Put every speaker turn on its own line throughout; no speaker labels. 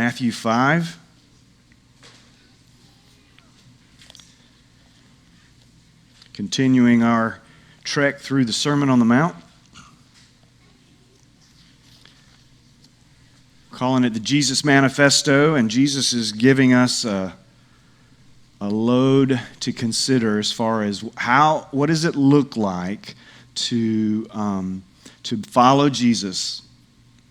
Matthew 5. Continuing our trek through the Sermon on the Mount. Calling it the Jesus Manifesto, and Jesus is giving us a load to consider as far as what does it look like to follow Jesus.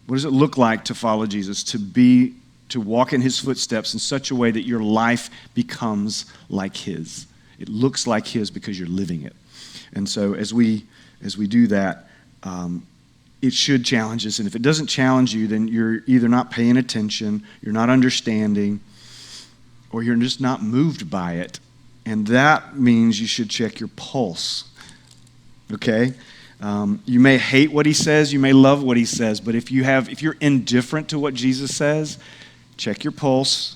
What does it look like to follow Jesus, to walk in his footsteps in such a way that your life becomes like his? It looks like his because you're living it. And so as we do that, it should challenge us. And if it doesn't challenge you, then you're either not paying attention, you're not understanding, or you're just not moved by it. And that means you should check your pulse. Okay? You may hate what he says, you may love what he says, but if you're indifferent to what Jesus says, check your pulse,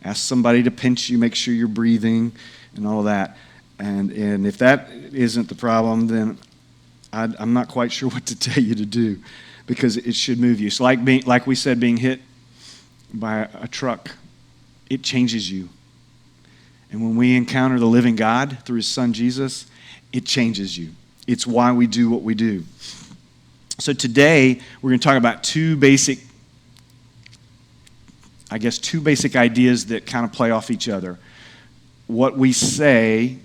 ask somebody to pinch you, make sure you're breathing, and all of that. And if that isn't the problem, then I'm not quite sure what to tell you to do, because it should move you. It's like we said, being hit by a truck, it changes you. And when we encounter the living God through his son Jesus, it changes you. It's why we do what we do. So today, we're going to talk about two basic ideas that kind of play off each other. What we say,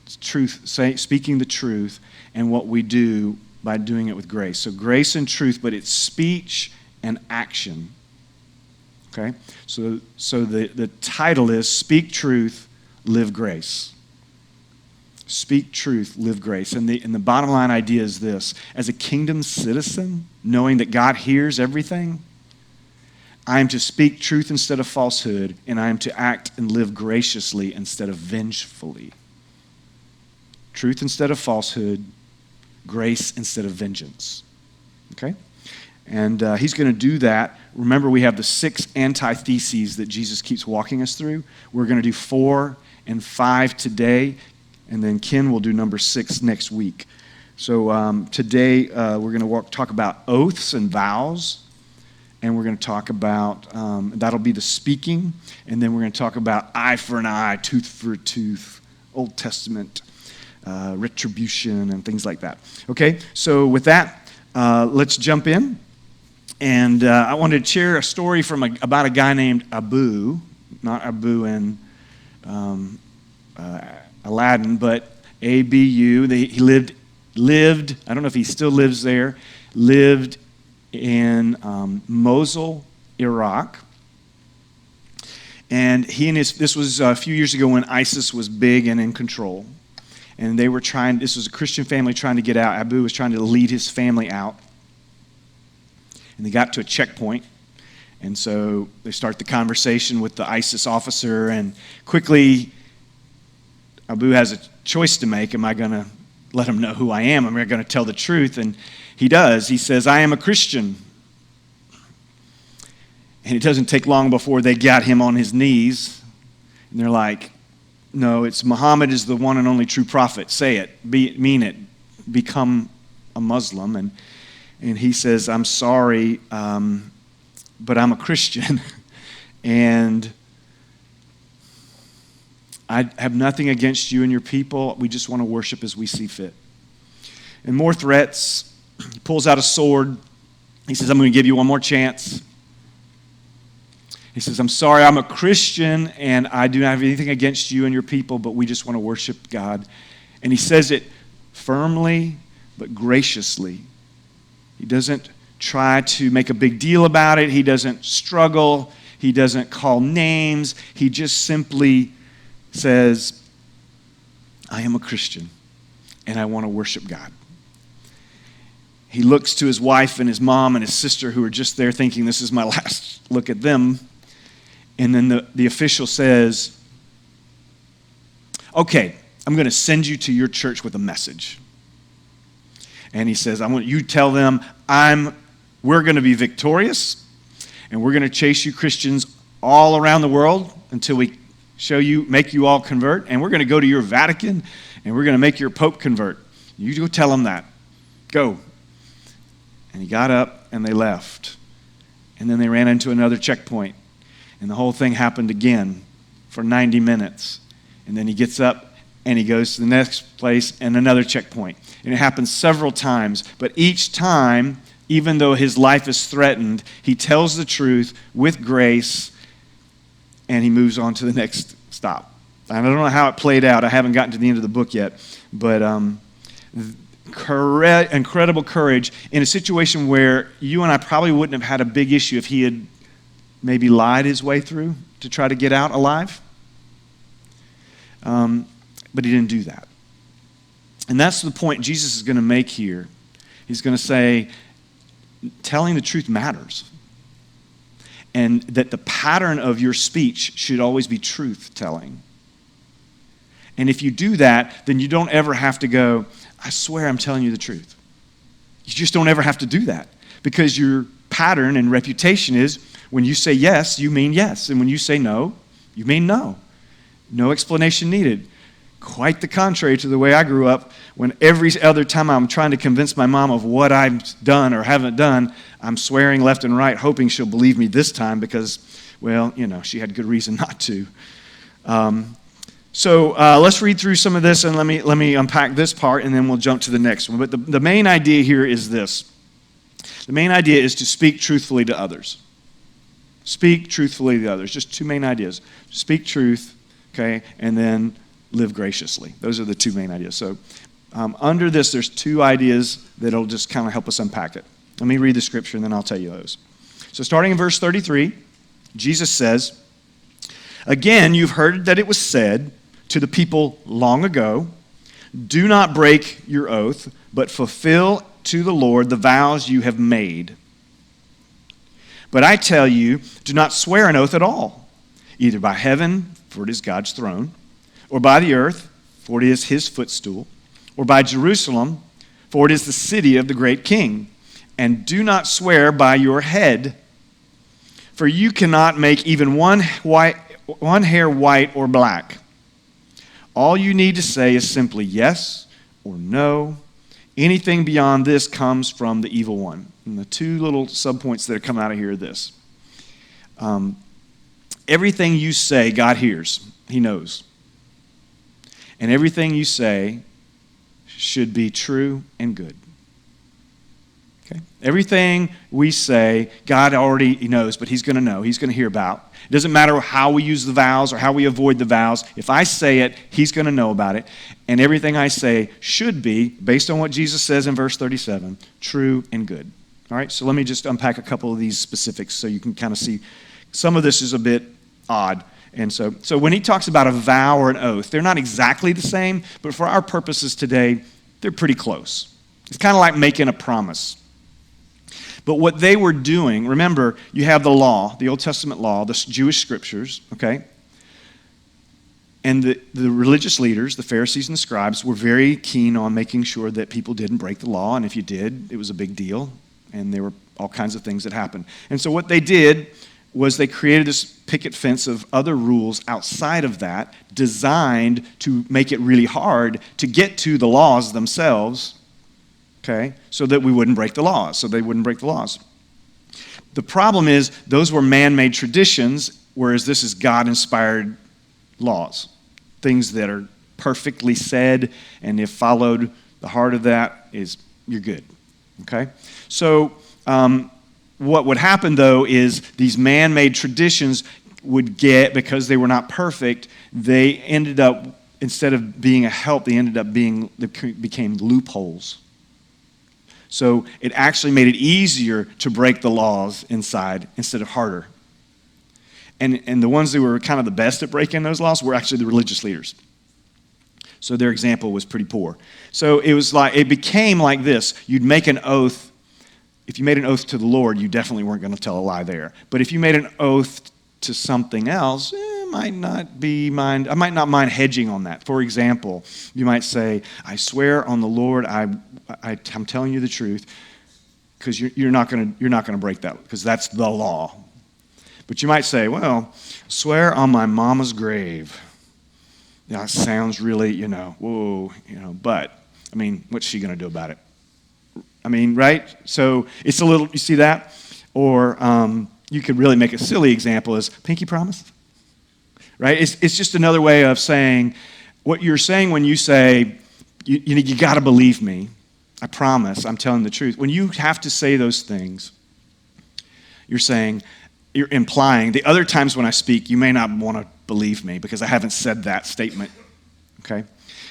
speaking the truth, and what we do by doing it with grace. So grace and truth, but it's speech and action. Okay? So the title is Speak Truth, Live Grace. Speak truth, live grace. And the bottom line idea is this: as a kingdom citizen, knowing that God hears everything, I am to speak truth instead of falsehood, and I am to act and live graciously instead of vengefully. Truth instead of falsehood, grace instead of vengeance. Okay? And he's going to do that. Remember, we have the 6 antitheses that Jesus keeps walking us through. We're going to do 4 and 5 today. And then Ken will do number 6 next week. So today we're going to talk about oaths and vows. And we're going to talk about, that'll be the speaking. And then we're going to talk about eye for an eye, tooth for a tooth, Old Testament retribution and things like that. Okay, so with that, let's jump in. And I wanted to share a story about a guy named Abu, not Abu in Aladdin, but A-B-U. He lived, I don't know if he still lives there, lived in Mosul, Iraq. And this was a few years ago when ISIS was big and in control. And this was a Christian family trying to get out. Abu was trying to lead his family out. And they got to a checkpoint. And so they start the conversation with the ISIS officer, and quickly Abu has a choice to make. Am I going to let him know who I am? Am I going to tell the truth? And he does. He says, I am a Christian. And it doesn't take long before they got him on his knees. And they're like, no, it's Muhammad is the one and only true prophet. Say it. Mean it. Become a Muslim. And he says, I'm sorry, but I'm a Christian. And I have nothing against you and your people. We just want to worship as we see fit. And more threats. He pulls out a sword. He says, I'm going to give you one more chance. He says, I'm sorry, I'm a Christian, and I do not have anything against you and your people, but we just want to worship God. And he says it firmly, but graciously. He doesn't try to make a big deal about it. He doesn't struggle. He doesn't call names. He just simply says, I am a Christian, and I want to worship God. He looks to his wife and his mom and his sister who are just there thinking, this is my last look at them. And then the official says, okay, I'm going to send you to your church with a message. And he says, I want you to tell them we're going to be victorious, and we're going to chase you Christians all around the world until we make you all convert, and we're going to go to your Vatican, and we're going to make your Pope convert. You go tell them that. Go. And he got up, and they left. And then they ran into another checkpoint. And the whole thing happened again for 90 minutes. And then he gets up and he goes to the next place and another checkpoint. And it happens several times. But each time, even though his life is threatened, he tells the truth with grace and he moves on to the next stop. I don't know how it played out. I haven't gotten to the end of the book yet. But incredible courage in a situation where you and I probably wouldn't have had a big issue if he had maybe lied his way through to try to get out alive. But he didn't do that. And that's the point Jesus is going to make here. He's going to say, telling the truth matters. And that the pattern of your speech should always be truth-telling. And if you do that, then you don't ever have to go, I swear I'm telling you the truth. You just don't ever have to do that. Because your pattern and reputation is when you say yes, you mean yes. And when you say no, you mean no. No explanation needed. Quite the contrary to the way I grew up, when every other time I'm trying to convince my mom of what I've done or haven't done, I'm swearing left and right, hoping she'll believe me this time because, well, she had good reason not to. So let's read through some of this and let me unpack this part and then we'll jump to the next one. But the main idea here is this. The main idea is to speak truthfully to others. Speak truthfully to others. Just two main ideas. Speak truth, okay, and then live graciously. Those are the two main ideas. So under this, there's two ideas that'll just kind of help us unpack it. Let me read the scripture and then I'll tell you those. So starting in verse 33, Jesus says, "Again, you've heard that it was said to the people long ago, 'Do not break your oath, but fulfill to the Lord the vows you have made.' But I tell you, do not swear an oath at all, either by heaven, for it is God's throne, or by the earth, for it is his footstool, or by Jerusalem, for it is the city of the great king. And do not swear by your head, for you cannot make even one hair white or black. All you need to say is simply yes or no. Anything beyond this comes from the evil one." And the two little subpoints that come out of here are this. Everything you say, God hears. He knows. And everything you say should be true and good. Okay? Everything we say, God already knows, but he's going to know. He's going to hear about. It doesn't matter how we use the vows or how we avoid the vows. If I say it, he's going to know about it. And everything I say should be, based on what Jesus says in verse 37, true and good. All right, so let me just unpack a couple of these specifics so you can kind of see. Some of this is a bit odd. And so when he talks about a vow or an oath, they're not exactly the same, but for our purposes today, they're pretty close. It's kind of like making a promise. But what they were doing, remember, you have the law, the Old Testament law, the Jewish scriptures, okay? And the religious leaders, the Pharisees and the scribes, were very keen on making sure that people didn't break the law, and if you did, it was a big deal, and there were all kinds of things that happened. And so what they did was they created this picket fence of other rules outside of that, designed to make it really hard to get to the laws themselves, okay, so that we wouldn't break the laws, so they wouldn't break the laws. The problem is those were man-made traditions, whereas this is God-inspired laws, things that are perfectly said, and if followed, the heart of that is you're good, okay? So what would happen, though, is these man-made traditions would get, because they were not perfect, they ended up, instead of being a help, they became loopholes. So it actually made it easier to break the laws inside instead of harder. And the ones who were kind of the best at breaking those laws were actually the religious leaders. So their example was pretty poor. So it became like this. You'd make an oath. If you made an oath to the Lord, you definitely weren't going to tell a lie there. But if you made an oath to something else, I might not mind hedging on that. For example, you might say, "I swear on the Lord, I'm telling you the truth," because you're not going to break that, because that's the law. But you might say, "Well, swear on my mama's grave." That sounds really, whoa, but I mean, what's she going to do about it? I mean, right? So it's a little, you see that? Or you could really make a silly example is pinky promise, right? It's just another way of saying what you're saying when you say, you got to believe me. I promise, I'm telling the truth. When you have to say those things, you're implying, the other times when I speak, you may not want to believe me because I haven't said that statement, okay?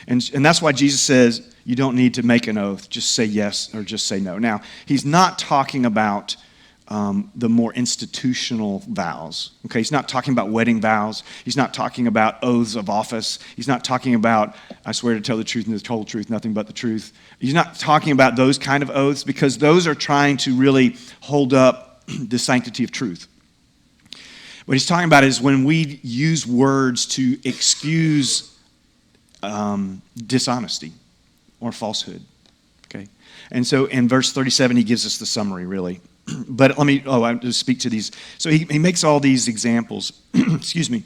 And that's why Jesus says you don't need to make an oath. Just say yes or just say no. Now, he's not talking about the more institutional vows, okay? He's not talking about wedding vows. He's not talking about oaths of office. He's not talking about, I swear to tell the truth and the whole truth, nothing but the truth. He's not talking about those kind of oaths because those are trying to really hold up the sanctity of truth. What he's talking about is when we use words to excuse dishonesty or falsehood, okay? And so in verse 37, he gives us the summary, really. But I'll just speak to these. So he makes all these examples. Excuse me.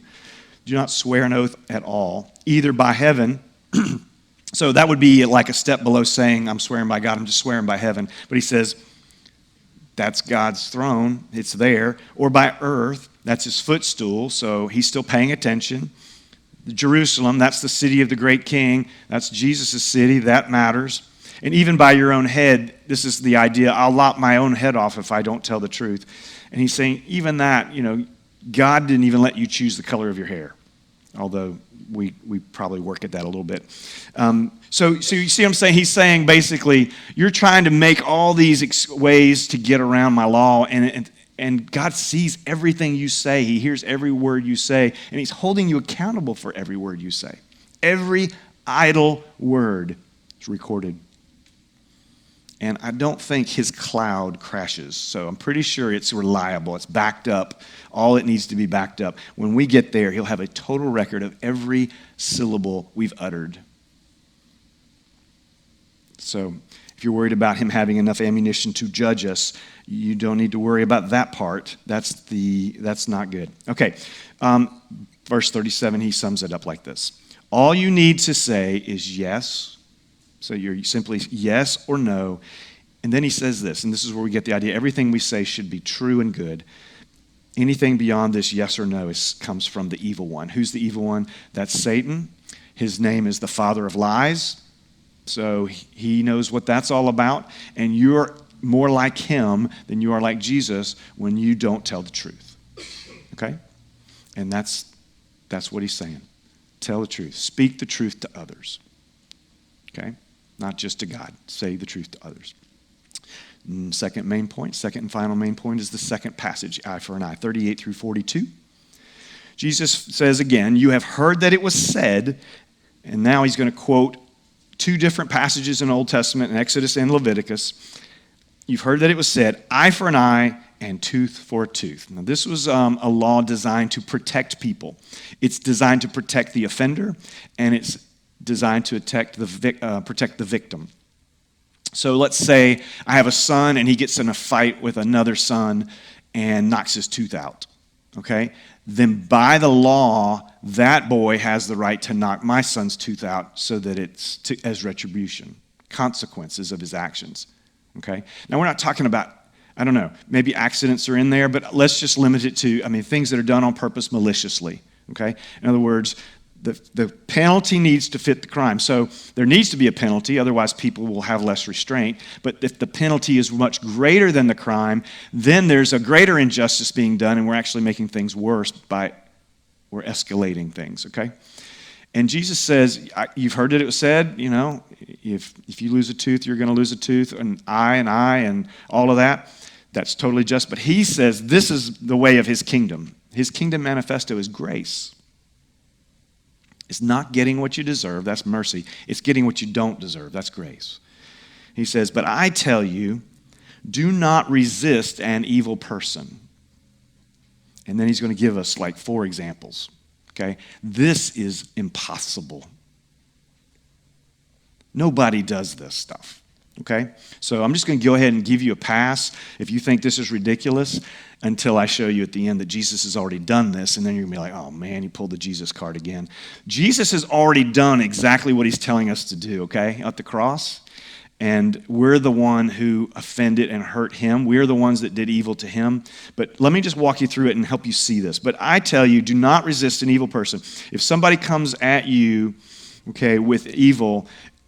Do not swear an oath at all, either by heaven. So that would be like a step below saying, I'm swearing by God, I'm just swearing by heaven. But he says, that's God's throne, it's there. Or by earth, that's his footstool, so he's still paying attention. Jerusalem, that's the city of the great king. That's Jesus' city, that matters. And even by your own head, this is the idea, I'll lop my own head off if I don't tell the truth. And he's saying, even that, God didn't even let you choose the color of your hair, although we probably work at that a little bit. So you see what I'm saying? He's saying, basically, you're trying to make all these ways to get around my law, and God sees everything you say. He hears every word you say, and he's holding you accountable for every word you say. Every idle word is recorded. And I don't think his cloud crashes. So I'm pretty sure it's reliable. It's backed up. All it needs to be backed up. When we get there, he'll have a total record of every syllable we've uttered. So if you're worried about him having enough ammunition to judge us, you don't need to worry about that part. That's not good. Okay, verse 37, he sums it up like this. All you need to say is yes. So you're simply yes or no. And then he says this, and this is where we get the idea. Everything we say should be true and good. Anything beyond this yes or no comes from the evil one. Who's the evil one? That's Satan. His name is the father of lies. So he knows what that's all about. And you're more like him than you are like Jesus when you don't tell the truth. Okay? And that's what he's saying. Tell the truth. Speak the truth to others. Okay? Not just to God. Say the truth to others. Second and final main point is the second passage, eye for an eye, 38 through 42. Jesus says again, you have heard that it was said, and now he's going to quote two different passages in the Old Testament, in Exodus and Leviticus. You've heard that it was said, eye for an eye and tooth for a tooth. Now, this was a law designed to protect people. It's designed to protect the offender, and it's designed to protect the victim. So let's say I have a son and he gets in a fight with another son and knocks his tooth out, okay? Then by the law, that boy has the right to knock my son's tooth out so that it's as retribution, consequences of his actions, okay? Now we're not talking about, I don't know, maybe accidents are in there, but let's just limit it to, things that are done on purpose maliciously, okay? In other words, the penalty needs to fit the crime. So there needs to be a penalty, otherwise people will have less restraint. But if the penalty is much greater than the crime, then there's a greater injustice being done, and we're actually making things worse we're escalating things, okay? And Jesus says, you've heard it said, if you lose a tooth, you're going to lose a tooth, an eye, and all of that. That's totally just. But he says this is the way of his kingdom. His kingdom manifesto is grace. It's not getting what you deserve, that's mercy. It's getting what you don't deserve, that's grace. He says, but I tell you, do not resist an evil person. And then he's going to give us like 4 examples, okay? This is impossible. Nobody does this stuff, okay? So I'm just going to go ahead and give you a pass if you think this is ridiculous until I show you at the end that Jesus has already done this, and then you're going to be like, oh man, he pulled the Jesus card again. Jesus has already done exactly what he's telling us to do, okay, at the cross. and we're the one who offended and hurt him. We're the ones that did evil to him. But let me just walk you through it and help you see this. But I tell you, do not resist an evil person. If somebody comes at you, okay, with evil,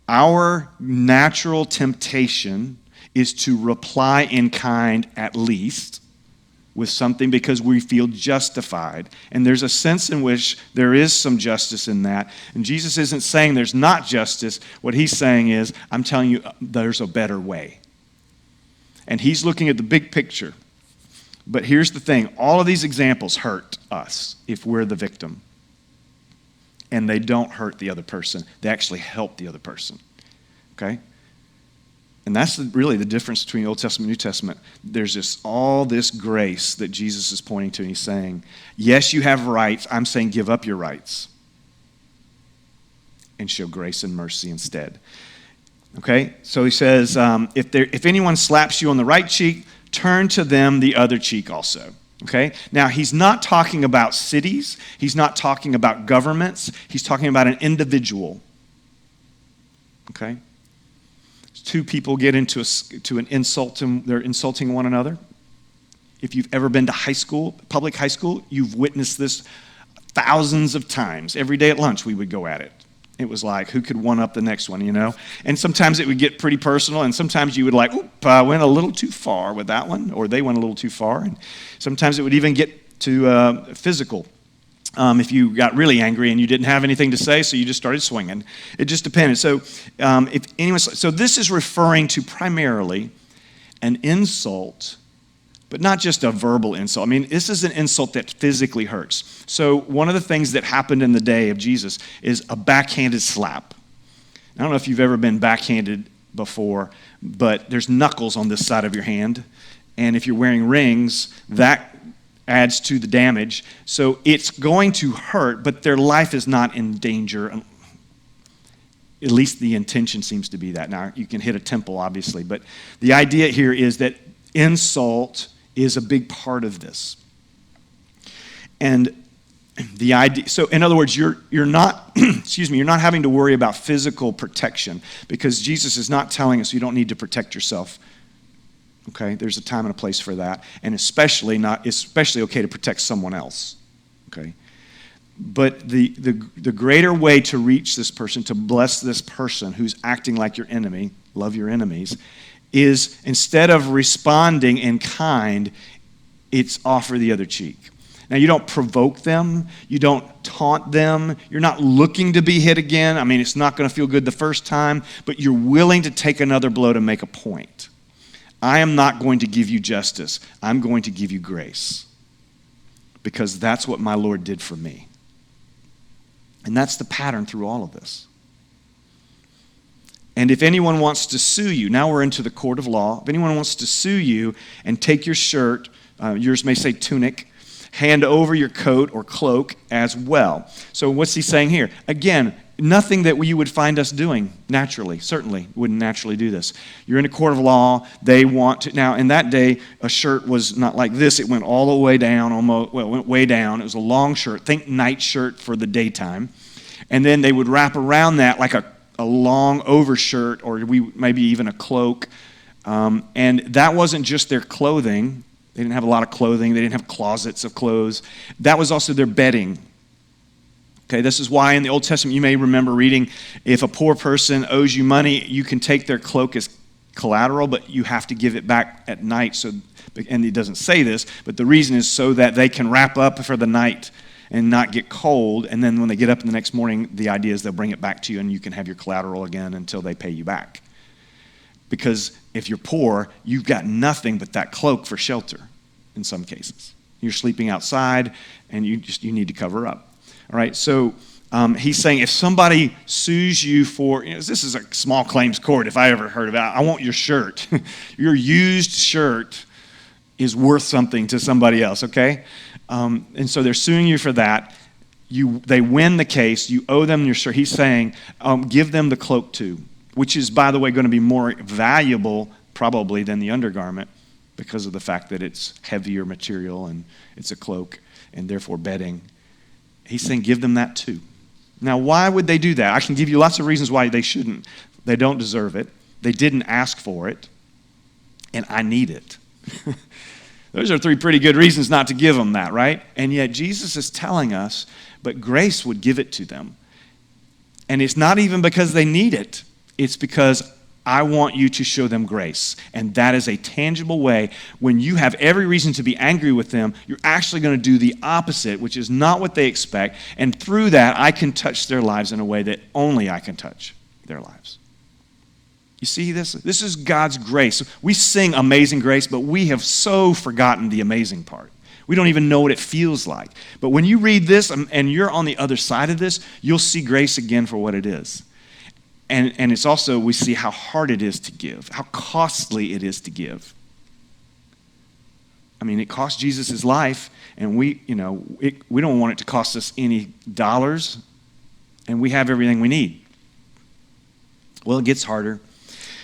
our natural temptation is to reply in kind at least with something because we feel justified. And there's a sense in which there is some justice in that. And Jesus isn't saying there's not justice. What he's saying is, I'm telling you, there's a better way. And he's looking at the big picture. But here's the thing. All of these examples hurt us if we're the victim. And they don't hurt the other person. They actually help the other person. Okay? And that's really the difference between Old Testament and New Testament. There's all this grace that Jesus is pointing to. And he's saying, yes, you have rights. I'm saying give up your rights and show grace and mercy instead. Okay? So he says, if anyone slaps you on the right cheek, turn to them the other cheek also. Okay? Now, he's not talking about cities. He's not talking about governments. He's talking about an individual. Okay? Two people get into an insult, and they're insulting one another. If you've ever been to high school, public high school, you've witnessed this thousands of times. Every day at lunch, we would go at it. It was like, who could one-up the next one, you know? And sometimes it would get pretty personal, and sometimes you would like, oop, I went a little too far with that one, or they went a little too far. And sometimes it would even get to physical. If you got really angry and you didn't have anything to say, so you just started swinging. It just depended. So, so this is referring to primarily an insult, but not just a verbal insult. I mean, this is an insult that physically hurts. So one of the things that happened in the day of Jesus is a backhanded slap. I don't know if you've ever been backhanded before, but there's knuckles on this side of your hand, and if you're wearing rings, that adds to the damage. So it's going to hurt, but their life is not in danger. At least the intention seems to be that. Now, you can hit a temple, obviously, but the idea here is that insult is a big part of this. And the idea, so in other words, you're not, you're not having to worry about physical protection because Jesus is not telling us you don't need to protect yourself. Okay, there's a time and a place for that, and especially okay to protect someone else. Okay, but the greater way to reach this person, to bless this person who's acting like your enemy, love your enemies, is instead of responding in kind, it's offer the other cheek. Now, you don't provoke them. You don't taunt them. You're not looking to be hit again. I mean, it's not going to feel good the first time, but you're willing to take another blow to make a point. I am not going to give you justice. I'm going to give you grace because that's what my Lord did for me. And that's the pattern through all of this. And if anyone wants to sue you, now we're into the court of law. If anyone wants to sue you and take your shirt, yours may say tunic, hand over your coat or cloak as well. So what's he saying here? Again, nothing that you would find us doing naturally. Certainly wouldn't naturally do this. You're in a court of law. They want to. Now, in that day, a shirt was not like this. It went all the way down, it went way down. It was a long shirt. Think night shirt for the daytime. And then they would wrap around that like a long overshirt or maybe even a cloak. And that wasn't just their clothing. They didn't have a lot of clothing. They didn't have closets of clothes. That was also their bedding. Okay, this is why in the Old Testament you may remember reading, if a poor person owes you money, you can take their cloak as collateral, but you have to give it back at night. So, and it doesn't say this, but the reason is so that they can wrap up for the night and not get cold. And then when they get up in the next morning, the idea is they'll bring it back to you and you can have your collateral again until they pay you back. Because if you're poor, you've got nothing but that cloak for shelter in some cases. You're sleeping outside and you need to cover up. All right, so he's saying if somebody sues you for, this is a small claims court if I ever heard of it. I want your shirt. Your used shirt is worth something to somebody else, okay? And so they're suing you for that. They win the case. You owe them your shirt. He's saying give them the cloak too, which is, by the way, going to be more valuable probably than the undergarment because of the fact that it's heavier material and it's a cloak and therefore bedding. He's saying give them that too. Now, why would they do that? I can give you lots of reasons why they shouldn't. They don't deserve it. they didn't ask for it, and I need it. Those are three pretty good reasons not to give them that, right? And yet Jesus is telling us, but grace would give it to them. And it's not even because they need it. It's because I want you to show them grace. And that is a tangible way. When you have every reason to be angry with them, you're actually going to do the opposite, which is not what they expect. And through that, I can touch their lives in a way that only I can touch their lives. You see this? This is God's grace. We sing Amazing Grace, but we have so forgotten the amazing part. We don't even know what it feels like. But when you read this and you're on the other side of this, you'll see grace again for what it is. And it's also, we see how hard it is to give, how costly it is to give. I mean, it cost Jesus his life, and we don't want it to cost us any dollars, and we have everything we need. Well, it gets harder.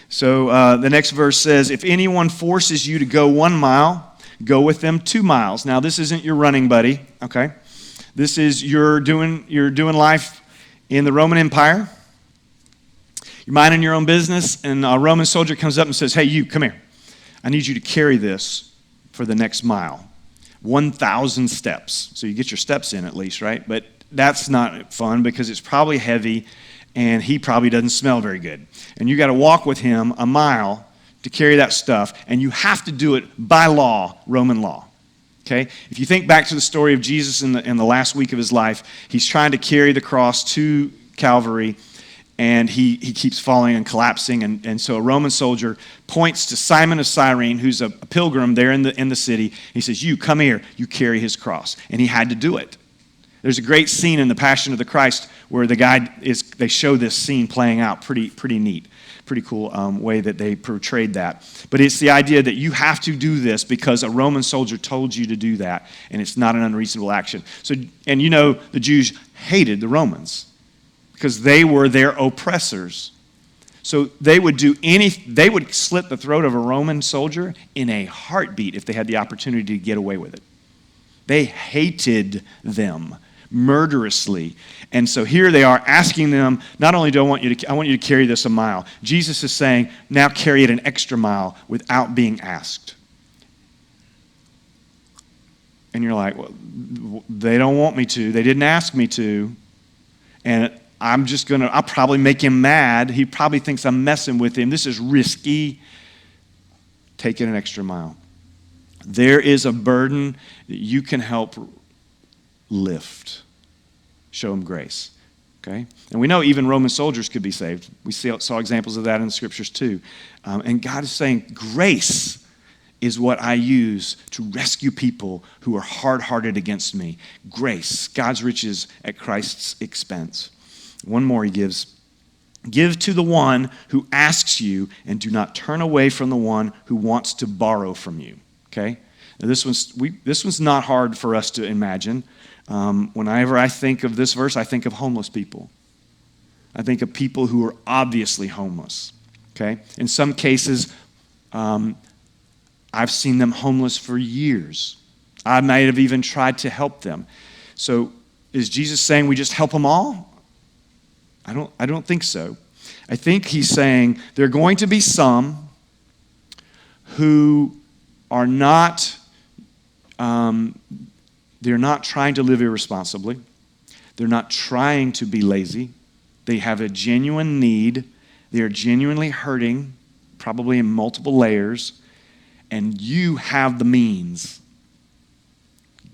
So the next verse says, if anyone forces you to go 1 mile, go with them 2 miles. Now, this isn't your running buddy, okay? This is you're doing life in the Roman Empire. You're minding your own business, and a Roman soldier comes up and says, hey, you, come here. I need you to carry this for the next mile. 1,000 steps. So you get your steps in at least, right? But that's not fun because it's probably heavy, and he probably doesn't smell very good. And you got to walk with him a mile to carry that stuff, and you have to do it by law, Roman law. Okay? If you think back to the story of Jesus in the last week of his life, he's trying to carry the cross to Calvary, and he keeps falling and collapsing, and so a Roman soldier points to Simon of Cyrene, who's a pilgrim there in the city. He says, you, come here, you carry his cross. And he had to do it. There's a great scene in The Passion of the Christ where they show this scene playing out. Pretty neat. Pretty cool way that they portrayed that. But it's the idea that you have to do this because a Roman soldier told you to do that, and it's not an unreasonable action. So, and you know, the Jews hated the Romans because they were their oppressors. So they would slit the throat of a Roman soldier in a heartbeat if they had the opportunity to get away with it. They hated them murderously. And so here they are asking them, not only do I want you to carry this a mile. Jesus is saying, now carry it an extra mile without being asked. And you're like, well, they don't want me to. They didn't ask me to. And I'll probably make him mad. He probably thinks I'm messing with him. This is risky. Take it an extra mile. There is a burden that you can help lift. Show him grace. Okay? And we know even Roman soldiers could be saved. We saw examples of that in the scriptures too. And God is saying, grace is what I use to rescue people who are hard-hearted against me. Grace, God's riches at Christ's expense. One more he gives. Give to the one who asks you, and do not turn away from the one who wants to borrow from you. Okay? Now this one's not hard for us to imagine. Whenever I think of this verse, I think of homeless people. I think of people who are obviously homeless. Okay? In some cases, I've seen them homeless for years. I might have even tried to help them. So is Jesus saying we just help them all? I don't think so. I think he's saying there are going to be some who are not they're not trying to live irresponsibly. They're not trying to be lazy. They have a genuine need. They are genuinely hurting, probably in multiple layers, and you have the means,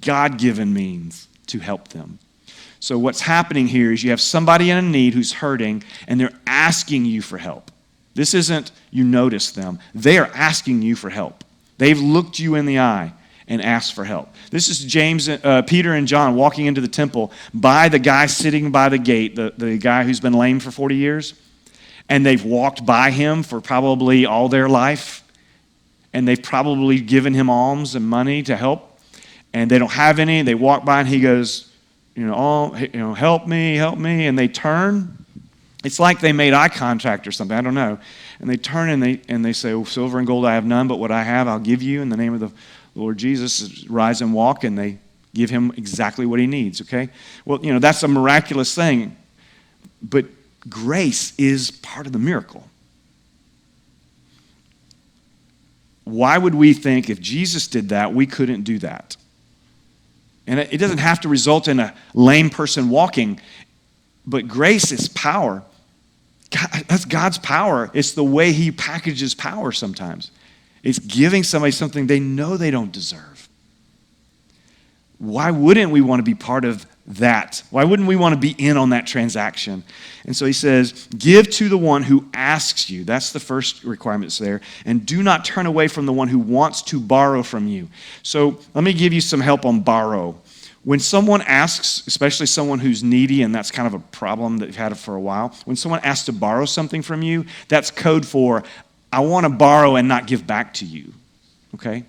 God-given means, to help them. So what's happening here is you have somebody in a need who's hurting, and they're asking you for help. This isn't you notice them. They are asking you for help. They've looked you in the eye and asked for help. This is Peter and John walking into the temple by the guy sitting by the gate, the guy who's been lame for 40 years. And they've walked by him for probably all their life. And they've probably given him alms and money to help. And they don't have any. They walk by and he goes, help me. And they turn. It's like they made eye contact or something. I don't know. And they turn and they say, silver and gold I have none, but what I have I'll give you in the name of the Lord Jesus. Rise and walk, and they give him exactly what he needs, okay? Well, that's a miraculous thing, but grace is part of the miracle. why would we think if Jesus did that, we couldn't do that? And it doesn't have to result in a lame person walking, but grace is power. That's God's power. It's the way he packages power sometimes. It's giving somebody something they know they don't deserve. Why wouldn't we want to be part of that? Why wouldn't we want to be in on that transaction? And so he says, give to the one who asks you. That's the first requirement there. And do not turn away from the one who wants to borrow from you. So let me give you some help on borrow. When someone asks, especially someone who's needy, and that's kind of a problem that you've had for a while, when someone asks to borrow something from you, that's code for, I want to borrow and not give back to you, okay?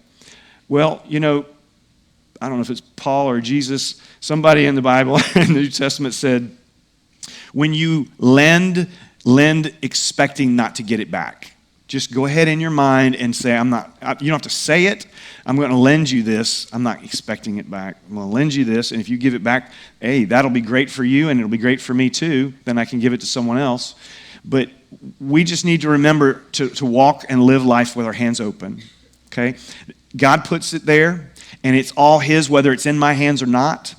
Well, I don't know if it's Paul or Jesus, somebody in the Bible, in the New Testament said, when you lend expecting not to get it back. Just go ahead in your mind and say, you don't have to say it. I'm going to lend you this. I'm not expecting it back. I'm going to lend you this, and if you give it back, hey, that'll be great for you, and it'll be great for me too. Then I can give it to someone else. But we just need to remember to walk and live life with our hands open, okay? God puts it there, and it's all his, whether it's in my hands or not.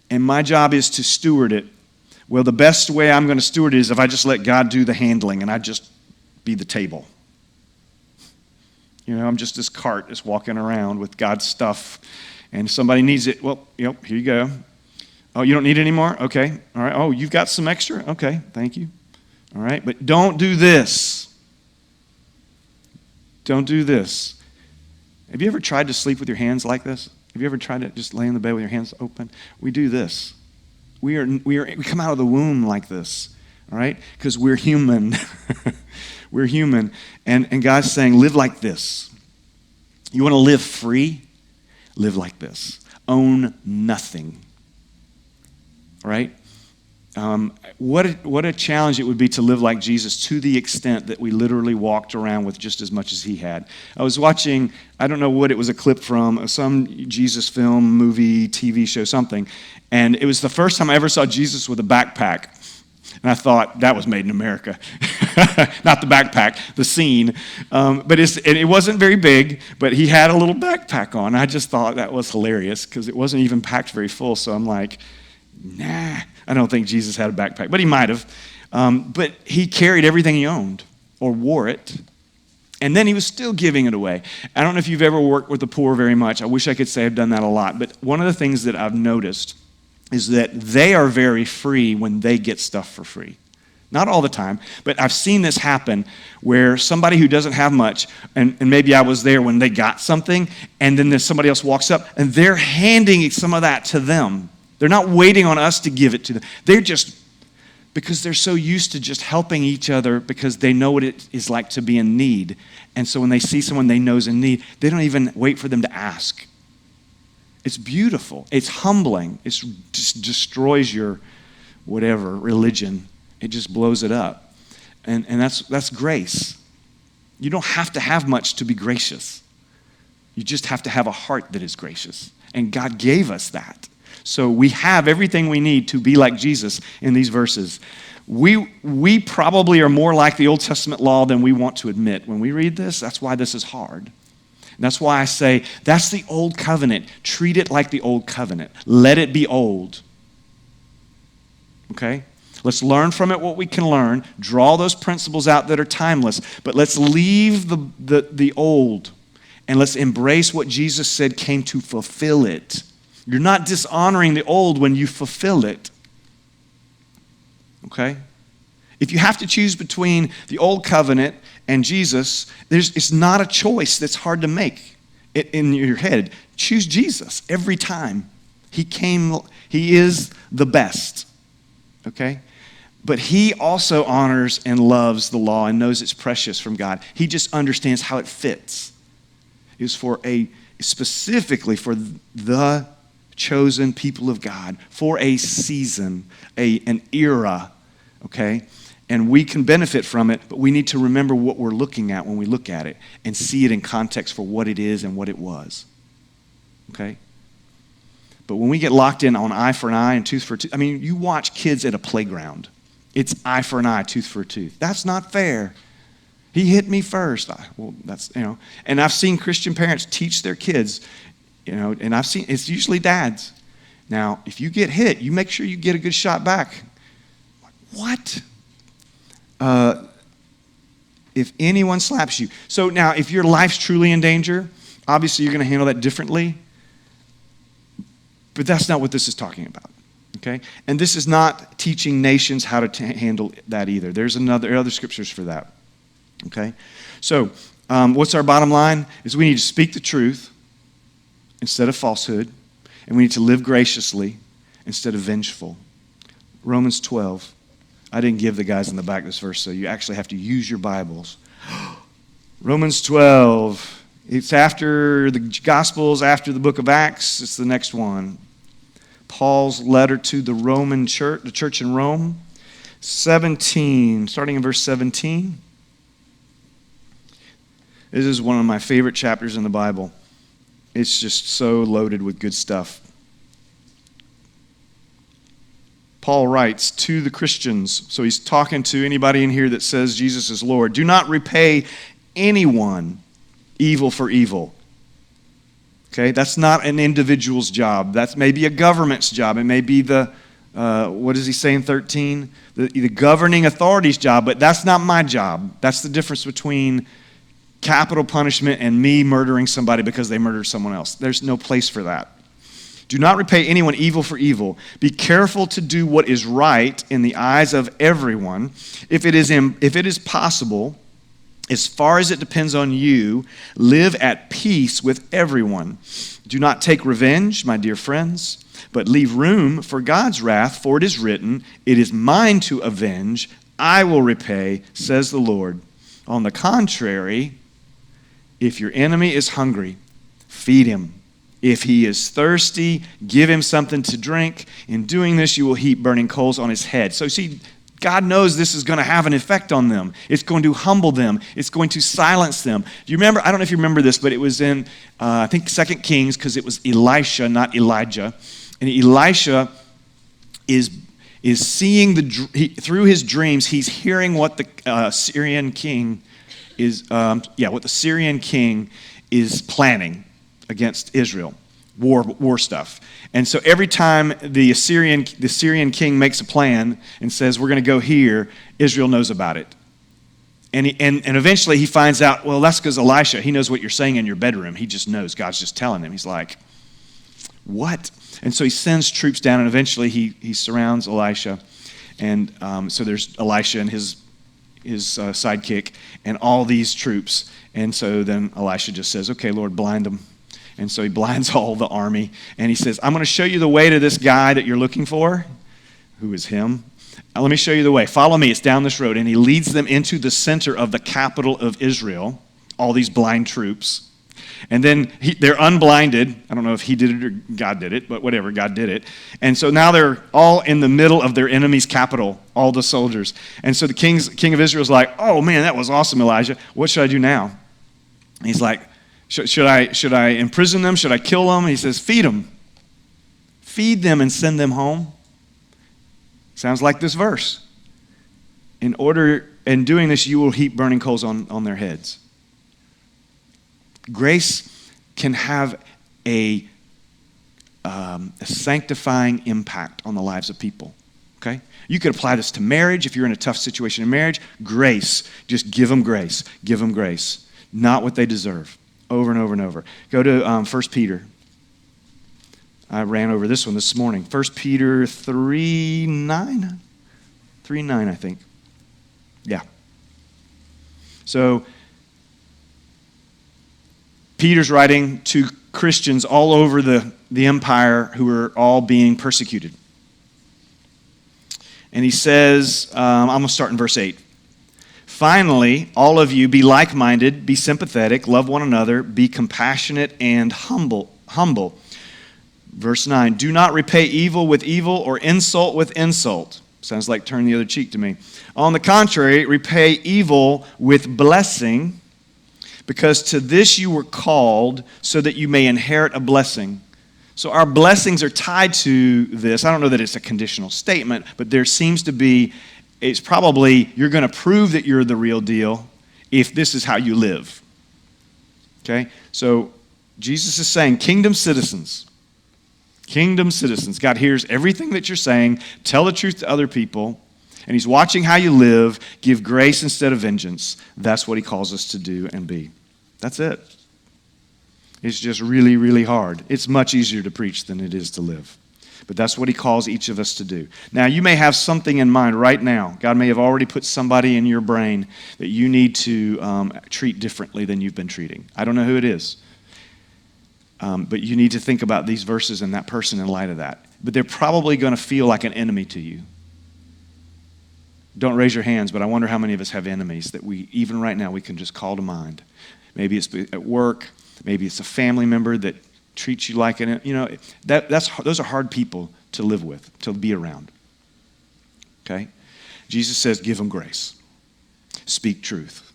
And my job is to steward it. Well, the best way I'm going to steward it is if I just let God do the handling, and I just be the table. I'm just this cart just walking around with God's stuff, and somebody needs it. Well, here you go. Oh, you don't need it anymore? Okay. All right. Oh, you've got some extra? Okay. Thank you. All right. But don't do this. Don't do this. Have you ever tried to sleep with your hands like this? Have you ever tried to just lay in the bed with your hands open? We do this. We come out of the womb like this. All right? Because we're human. We're human. And God's saying, live like this. You want to live free? Live like this. Own nothing. All right? What a challenge it would be to live like Jesus to the extent that we literally walked around with just as much as he had. I was watching, I don't know what it was a clip from, some Jesus film, movie, TV show, something. And it was the first time I ever saw Jesus with a backpack. And I thought, that was made in America. Not the backpack, the scene. But it wasn't very big, but he had a little backpack on. I just thought that was hilarious because it wasn't even packed very full. So I'm like, nah, I don't think Jesus had a backpack. But he might have. But he carried everything he owned or wore it. And then he was still giving it away. I don't know if you've ever worked with the poor very much. I wish I could say I've done that a lot. But one of the things that I've noticed is that they are very free when they get stuff for free. Not all the time, but I've seen this happen where somebody who doesn't have much, and maybe I was there when they got something, and then there's somebody else walks up, and they're handing some of that to them. They're not waiting on us to give it to them. They're just, because they're so used to just helping each other because they know what it is like to be in need. And so when they see someone they know is in need, they don't even wait for them to ask. It's beautiful. It's humbling. It just destroys your whatever religion. It just blows it up. And that's grace. You don't have to have much to be gracious. You just have to have a heart that is gracious. And God gave us that. So we have everything we need to be like Jesus in these verses. We probably are more like the Old Testament law than we want to admit. When we read this, that's why this is hard. That's why I say, that's the old covenant. Treat it like the old covenant. Let it be old. Okay? Let's learn from it what we can learn. Draw those principles out that are timeless. But let's leave the old. And let's embrace what Jesus said came to fulfill it. You're not dishonoring the old when you fulfill it. Okay? If you have to choose between the old covenant and Jesus, it's not a choice that's hard to make in your head. Choose Jesus every time. He is the best. Okay? But he also honors and loves the law and knows it's precious from God. He just understands how it fits. It's specifically for the chosen people of God, for a season, an era, okay? And we can benefit from it, but we need to remember what we're looking at when we look at it and see it in context for what it is and what it was, okay? But when we get locked in on eye for an eye and tooth for tooth, you watch kids at a playground. It's eye for an eye, tooth for a tooth. That's not fair. He hit me first. Well, that's, and I've seen Christian parents teach their kids, and I've seen, it's usually dads. Now, if you get hit, you make sure you get a good shot back. What? If anyone slaps you. So now, if your life's truly in danger, obviously you're going to handle that differently. But that's not what this is talking about. Okay? And this is not teaching nations how to handle that either. There are other scriptures for that. Okay? So, what's our bottom line? Is we need to speak the truth instead of falsehood. And we need to live graciously instead of vengeful. Romans 12. I didn't give the guys in the back this verse, so you actually have to use your Bibles. Romans 12. It's after the Gospels, after the book of Acts. It's the next one. Paul's letter to the Roman church, the church in Rome. 17, starting in verse 17. This is one of my favorite chapters in the Bible. It's just so loaded with good stuff. Paul writes to the Christians, so he's talking to anybody in here that says Jesus is Lord. Do not repay anyone evil for evil. Okay, that's not an individual's job. That's maybe a government's job. It may be the, what does he say in 13? The governing authority's job, but that's not my job. That's the difference between capital punishment and me murdering somebody because they murdered someone else. There's no place for that. Do not repay anyone evil for evil. Be careful to do what is right in the eyes of everyone. If it is possible, as far as it depends on you, live at peace with everyone. Do not take revenge, my dear friends, but leave room for God's wrath, for it is written, "It is mine to avenge, I will repay, says the Lord." On the contrary, if your enemy is hungry, feed him. If he is thirsty, give him something to drink. In doing this, you will heap burning coals on his head. So see, God knows this is going to have an effect on them. It's going to humble them. It's going to silence them. Do you remember? I don't know if you remember this, but it was in, I think, 2 Kings, because it was Elisha, not Elijah. And Elisha is seeing, through his dreams, he's hearing what the Syrian king is, what the Syrian king is planning against Israel, war stuff. And so every time the Syrian king makes a plan and says, we're going to go here, Israel knows about it. And eventually he finds out, well, that's because Elisha, he knows what you're saying in your bedroom. He just knows. God's just telling him. He's like, what? And so he sends troops down, and eventually he surrounds Elisha. And so there's Elisha and his sidekick and all these troops. And so then Elisha just says, okay, Lord, blind them. And so he blinds all the army, and he says, I'm going to show you the way to this guy that you're looking for, who is him. Now, let me show you the way. Follow me. It's down this road. And he leads them into the center of the capital of Israel, all these blind troops. And then they're unblinded. I don't know if he did it or God did it, but whatever, God did it. And so now they're all in the middle of their enemy's capital, all the soldiers. And so the king of Israel is like, oh, man, that was awesome, Elijah. What should I do now? And he's like, should I imprison them? Should I kill them? And he says, feed them. Feed them and send them home. Sounds like this verse. In doing this, you will heap burning coals on their heads. Grace can have a sanctifying impact on the lives of people. Okay? You could apply this to marriage. If you're in a tough situation in marriage, grace. Just give them grace. Give them grace. Not what they deserve. Over and over and over. Go to 1 Peter. I ran over this one this morning. 1 Peter 3:9? 3:9, I think. Yeah. So, Peter's writing to Christians all over the empire who are all being persecuted. And he says, I'm going to start in verse 8. Finally, all of you, be like-minded, be sympathetic, love one another, be compassionate and humble. Verse 9, do not repay evil with evil or insult with insult. Sounds like turn the other cheek to me. On the contrary, repay evil with blessing, because to this you were called, so that you may inherit a blessing. So our blessings are tied to this. I don't know that it's a conditional statement, but there seems to be, it's probably, you're going to prove that you're the real deal if this is how you live. Okay? So Jesus is saying, kingdom citizens. Kingdom citizens. God hears everything that you're saying. Tell the truth to other people. And he's watching how you live. Give grace instead of vengeance. That's what he calls us to do and be. That's it. It's just really, really hard. It's much easier to preach than it is to live. But that's what he calls each of us to do. Now, you may have something in mind right now. God may have already put somebody in your brain that you need to treat differently than you've been treating. I don't know who it is. But you need to think about these verses and that person in light of that. But they're probably going to feel like an enemy to you. Don't raise your hands, but I wonder how many of us have enemies that we, even right now, we can just call to mind. Maybe it's at work. Maybe it's a family member that treats you like an, those are hard people to live with, to be around. Okay? Jesus says, give them grace. Speak truth.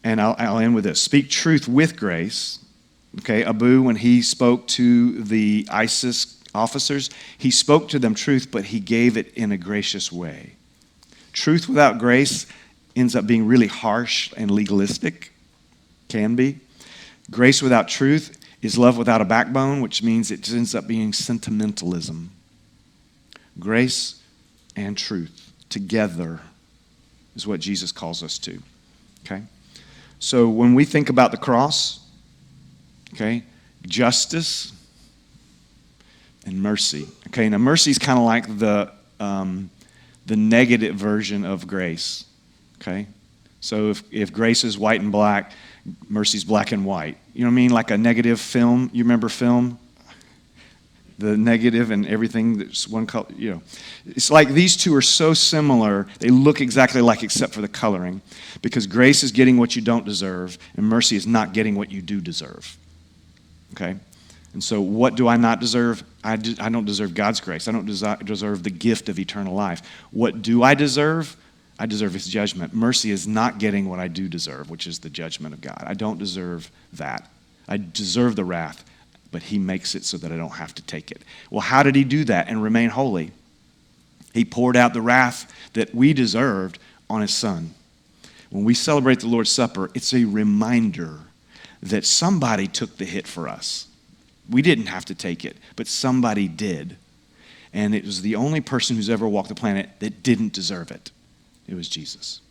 And I'll end with this. Speak truth with grace. Okay, Abu, when he spoke to the ISIS officers, he spoke to them truth, but he gave it in a gracious way. Truth without grace ends up being really harsh and legalistic. Can be. Grace without truth is love without a backbone, which means it ends up being sentimentalism. Grace and truth together is what Jesus calls us to. Okay? So when we think about the cross, okay, justice and mercy. Okay, now mercy is kind of like the negative version of grace. Okay? So if grace is white and black, mercy's black and white. You know what I mean? Like a negative film. You remember film? The negative and everything that's one color. It's like these two are so similar. They look exactly alike except for the coloring. Because grace is getting what you don't deserve, and mercy is not getting what you do deserve. Okay? And so what do I not deserve? I don't deserve God's grace. I don't deserve the gift of eternal life. What do I deserve? I deserve his judgment. Mercy is not getting what I do deserve, which is the judgment of God. I don't deserve that. I deserve the wrath, but he makes it so that I don't have to take it. Well, how did he do that and remain holy? He poured out the wrath that we deserved on his son. When we celebrate the Lord's Supper, it's a reminder that somebody took the hit for us. We didn't have to take it, but somebody did. And it was the only person who's ever walked the planet that didn't deserve it. It was Jesus.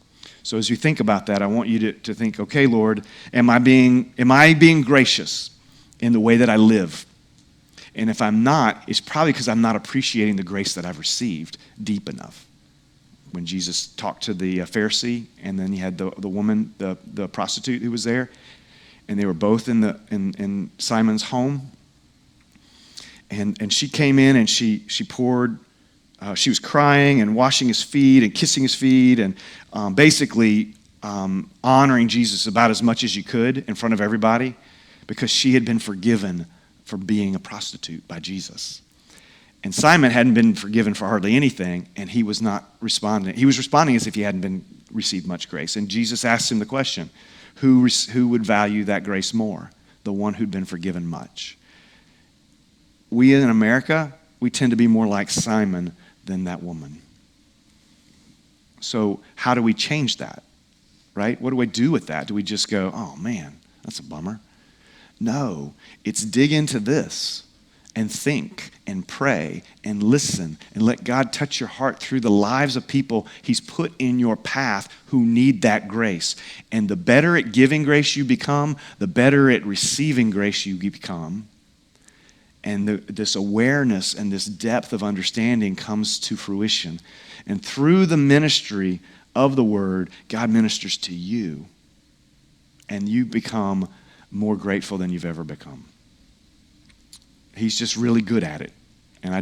So as you think about that, I want you to think, okay, Lord, am I being gracious in the way that I live? And if I'm not, it's probably because I'm not appreciating the grace that I've received deep enough. When Jesus talked to the Pharisee, and then he had the woman, the prostitute who was there, and they were both in Simon's home. And she came in and she poured. She was crying and washing his feet and kissing his feet and basically honoring Jesus about as much as she could in front of everybody because she had been forgiven for being a prostitute by Jesus. And Simon hadn't been forgiven for hardly anything, and he was not responding. He was responding as if he hadn't received much grace. And Jesus asked him the question, who would value that grace more? The one who'd been forgiven much. We in America, we tend to be more like Simon than that woman. So how do we change that, right? What do I do with that? Do we just go, oh man, that's a bummer? No, it's dig into this and think and pray and listen and let God touch your heart through the lives of people he's put in your path who need that grace. And the better at giving grace you become, the better at receiving grace you become. And this awareness and this depth of understanding comes to fruition. And through the ministry of the word, God ministers to you. And you become more grateful than you've ever become. He's just really good at it. And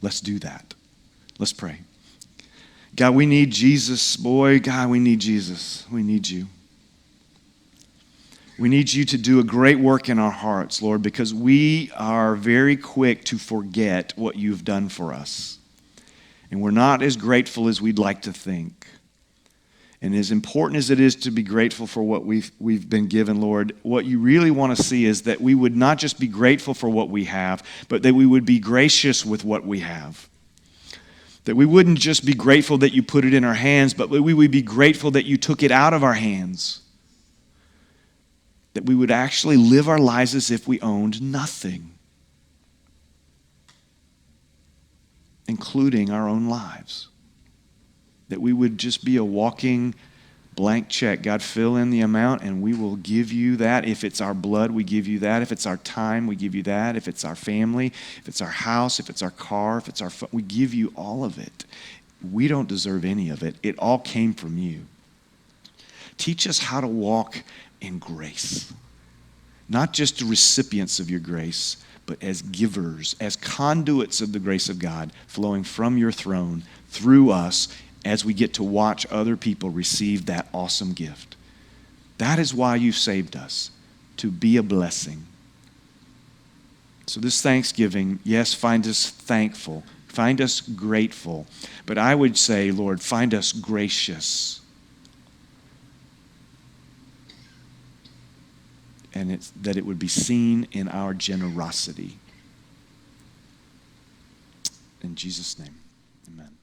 let's do that. Let's pray. God, we need Jesus, boy. God, we need Jesus. We need you. We need you to do a great work in our hearts, Lord, because we are very quick to forget what you've done for us. And we're not as grateful as we'd like to think. And as important as it is to be grateful for what we've been given, Lord, what you really want to see is that we would not just be grateful for what we have, but that we would be gracious with what we have. That we wouldn't just be grateful that you put it in our hands, but we would be grateful that you took it out of our hands. That we would actually live our lives as if we owned nothing, including our own lives. That we would just be a walking blank check. God, fill in the amount and we will give you that. If it's our blood, we give you that. If it's our time, we give you that. If it's our family, if it's our house, if it's our car, if it's our we give you all of it. We don't deserve any of it. It all came from you. Teach us how to walk in grace. Not just recipients of your grace, but as givers, as conduits of the grace of God flowing from your throne through us as we get to watch other people receive that awesome gift. That is why you saved us, to be a blessing. So this Thanksgiving, yes, find us thankful, find us grateful, but I would say, Lord, find us gracious. And it's that it would be seen in our generosity. In Jesus' name, amen.